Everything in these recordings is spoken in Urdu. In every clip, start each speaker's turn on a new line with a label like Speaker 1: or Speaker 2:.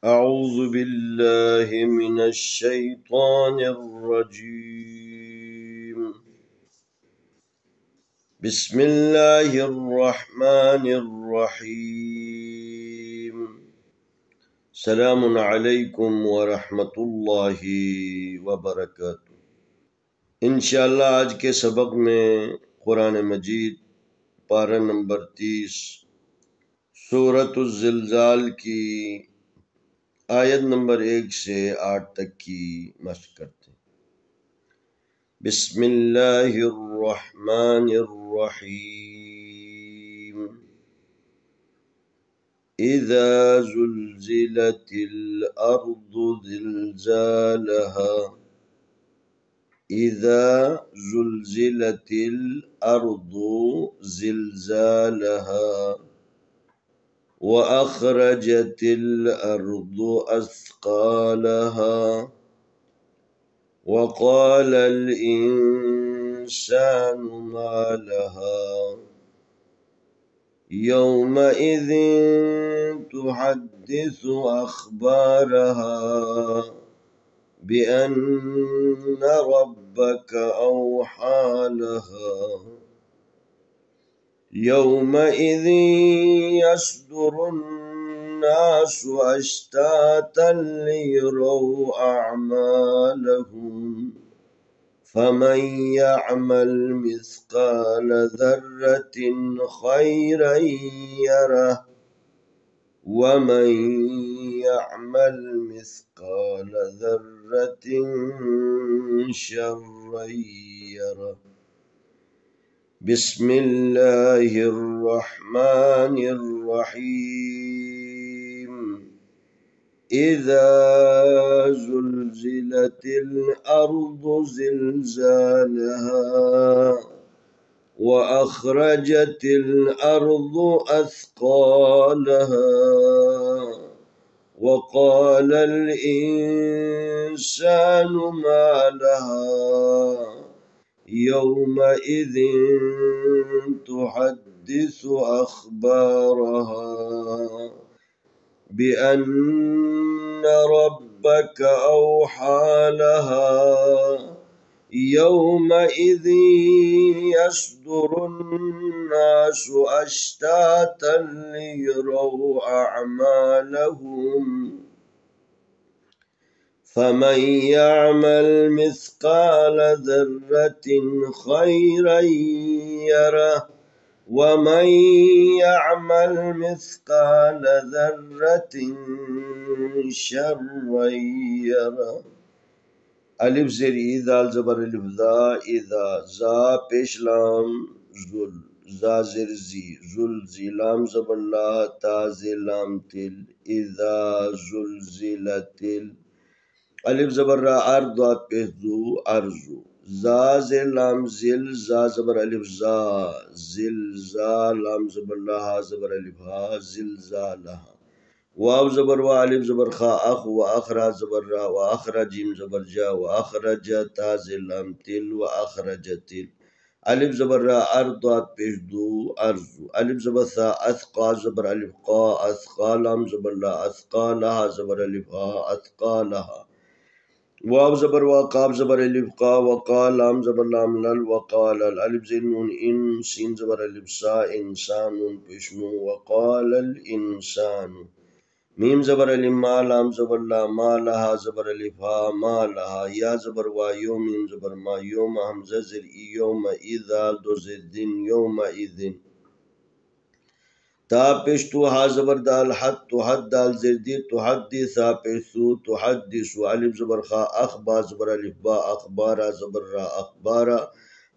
Speaker 1: أعوذ بالله من الشيطان الرجيم. بسم الله الرحمن الرحيم. سلام عليكم ورحمة الله وبركاته. انشاءاللہ آج کے سبق میں قرآن مجید پارہ نمبر 30 سورۃ الزلزال کی آیت نمبر 1 سے 8 تک کی مشق کرتے ہیں۔ بسم اللہ الرحمن الرحیم۔ اذا زلزلت الارض زلزالها اذا زلزلت الارض زلزالها واخرجت الارض اثقالها وقال الإنسان ما لها يومئذ تحدث أخبارها بأن ربك أوحى لها يومئذ يصدر الناس أشتاتا ليروا أعمالهم فمن يعمل مثقال ذرة خيرا يره ومن يعمل مثقال ذرة شرا يره بسم الله الرحمن الرحيم إذا زلزلت الأرض زلزالها وأخرجت الأرض أثقالها وقال الإنسان ما لها يومئذ تحدث أخبارها بأن ربك أوحى لها يومئذ يصدر الناس أشتاتا ليروا أعمالهم فمن يعمل مثقال ذرة خيرا يره ومن يعمل مثقال ذرة شرا يره الف زیر ای دال زبر الف ذا اذا زا پیش لام زل زا زر زی زل زی لام زبر لا تا زی لام تل اذا زلزلت الف زبر را ارض دات پیش دو ارزو زا زر لام زل زا زبر الف زا زل زا لام زبر لا ہا زبر الف ہا زل زا لہا واو زبر وا الف زبر خا اخ و اخرا زبر را و اخرا جیم زبر جا و اخرج تا زل لام تل و اخرجت الف زبر را ارضات پیش دو ارزو الف زبر ثا اثقا زبر الف قا اثقا لام زبر لا اثقا لها زبر الف ها اثقا لها واو زبر وا قاب زبر الف قا وقال لام زبر لام لل وقال الالف زين نون ان سين زبر الف سا انسان پیشنو وقال الانسان میم زبر الف ما لام زبر لا ما لها زبر الف ها ما لها یا زبر وا یوم میم زبر ما یوم حمزہ زر ای یوم اذا دو زدن یوم اذن تا پیشتو ہا زبر دال حد تو حد دال زردی تو حدی ثا پیشتو تو حدیثو الف زبر خا اخبا زبر الف با اخبارا زبر را اخبارا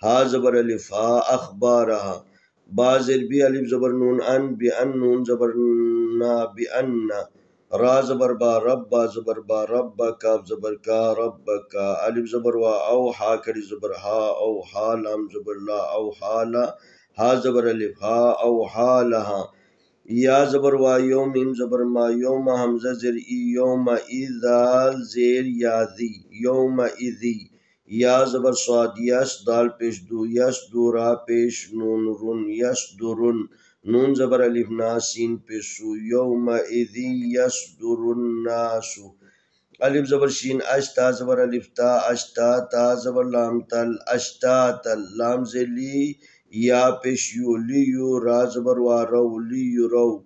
Speaker 1: ہا زبر الف ہا اخبارها با زربی الف زبر نون ان بی ان نون زبر نا بی ان را زبر با رب زبر با رب کاف زبر کا رب کا الف زبر وا او ہا کری زبر ہا او ہا لام زبر لا او حالا ہا زبر الف ہا او حالها یا زبر وا یوم میم زبر ما یوم حمزہ زر ای یوم اذا زیر یاذی یوم اذی یا زبر صاد یس دال پیش دو یس دو را پیش نون رن یس درن نون زبر الف نا سین پیشو یومئذ یصدر الناس الف زبر شین اشتا زبر الف تا اشتا تا زبر لام تل اشتا تل لام زلی یا پیش یو لیو را زبر وارو لیو رو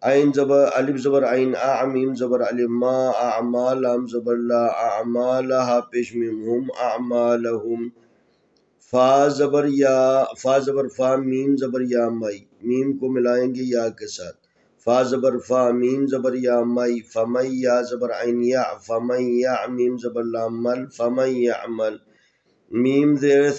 Speaker 1: عین زبر الف زبر عین اعمیم زبر الف ما اعمال لام زبر لا اعمالها پیش میم هم اعمالهم فا زبر یا فا زبر فا میم زبر یا مئی میم کو ملائیں گے یا کے ساتھ فا زبر فا میم زبر یا مئی فمن یا زبر عین یا فمن یعمیم زبر لام مل فمن یعمل میم زیر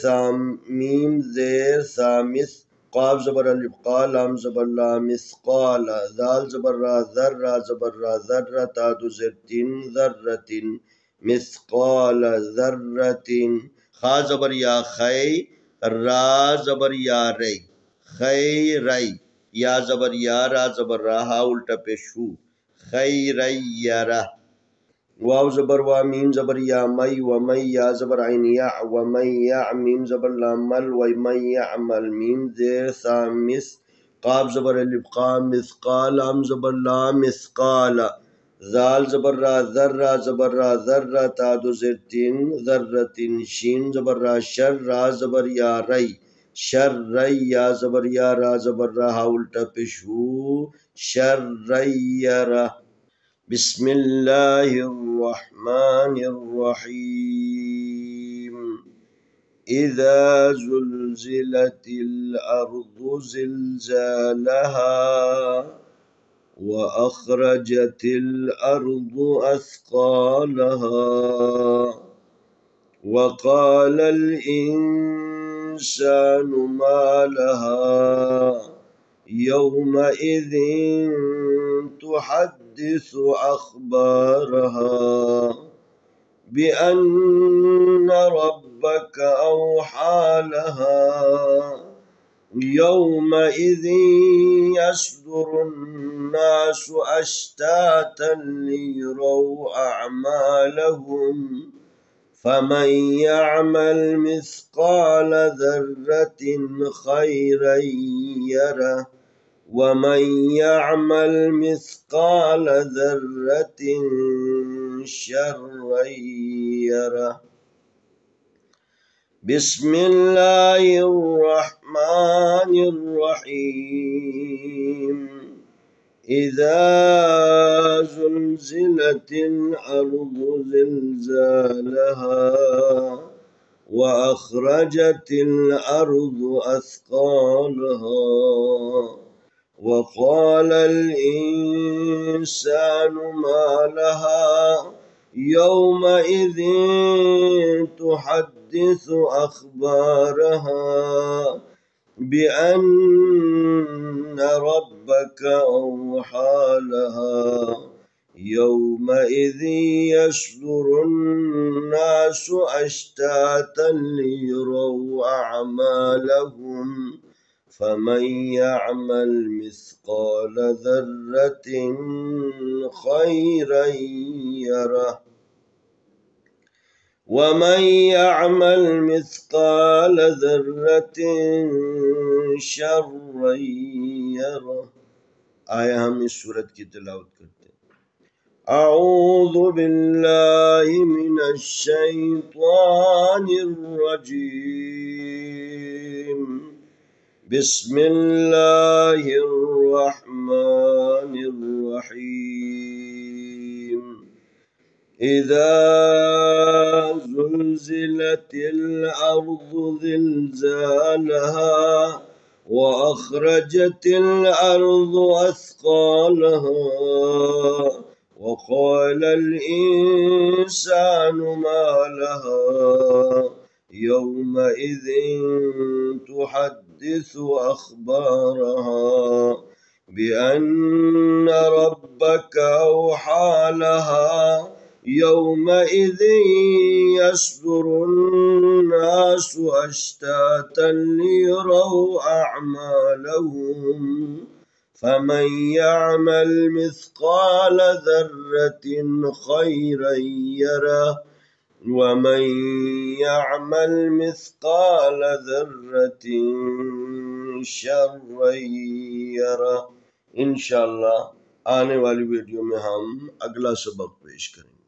Speaker 1: ثامث قاف زبر الف قال لام زبر لا مثقال ذال زبر را ذرہ زبر را ذرہ تا دو زر تین ذرتن مثقال ذرتن خا زبر یا خی را زبر یا ری خی ری یا زبر یا را زبر را ہا الٹا پیشو خیریرہ واو زبر وا میم زبر یا مئی و مئی یا زبر عین یا و مئی یا میم زبر لام مل و مئی یعمل میم زیر ثامث قاف زبر الف قام مثقال لام زبر لا مثقال ذال زبر را ذرہ زبر را ذرہ تا دو زر تین ذرتن شین زبر را شر را زبر یا ری شر ری یا زبر یا را زبر را ہا الٹا پیشو شر ریرہ بسم اللہ الرحمن الرحیم اذا زلزلت الارض زلزالها واخرجت الارض اثقالها وقال الانسان ما لها يومئذ تحدث أخبارها بأن ربك أوحى لها يومئذ يصدر الناس أشتاتا ليروا أعمالهم فمن يعمل مثقال ذرة خيرا يره ومن يعمل مثقال ذرة شرا يره بسم الله الرحمن الرحيم إذا زلزلت الأرض زلزالها وأخرجت الأرض أثقالها وقال الإنسان ما لها يومئذ تحدث أخبارها بأن ربك أوحى لها يومئذ يصدر الناس أشتاتا ليروا أعمالهم فمن يعمل مثقال ذرة خيرا يره ومن يعمل مثقال ذرة شرا يره آیا ہم اس سورت کی تلاوت کرتے ہیں اعوذ باللہ من الشیطان الرجیم بسم اللہ الرحمن الرحیم اذا زلزلت الارض زلزالها وأخرجت الأرض أثقالها وقال الإنسان ما لها يومئذ تحدث أخبارها بأن ربك أوحى لها يومئذ يصدر الناس أشتاتا ليروا أعمالهم فمن يعمل مثقال ذرة خيرا يره ومن يعمل مثقال ذرة شر يره۔ انشاءاللہ آنے والی ویڈیو میں ہم اگلا سبق پیش کریں گے۔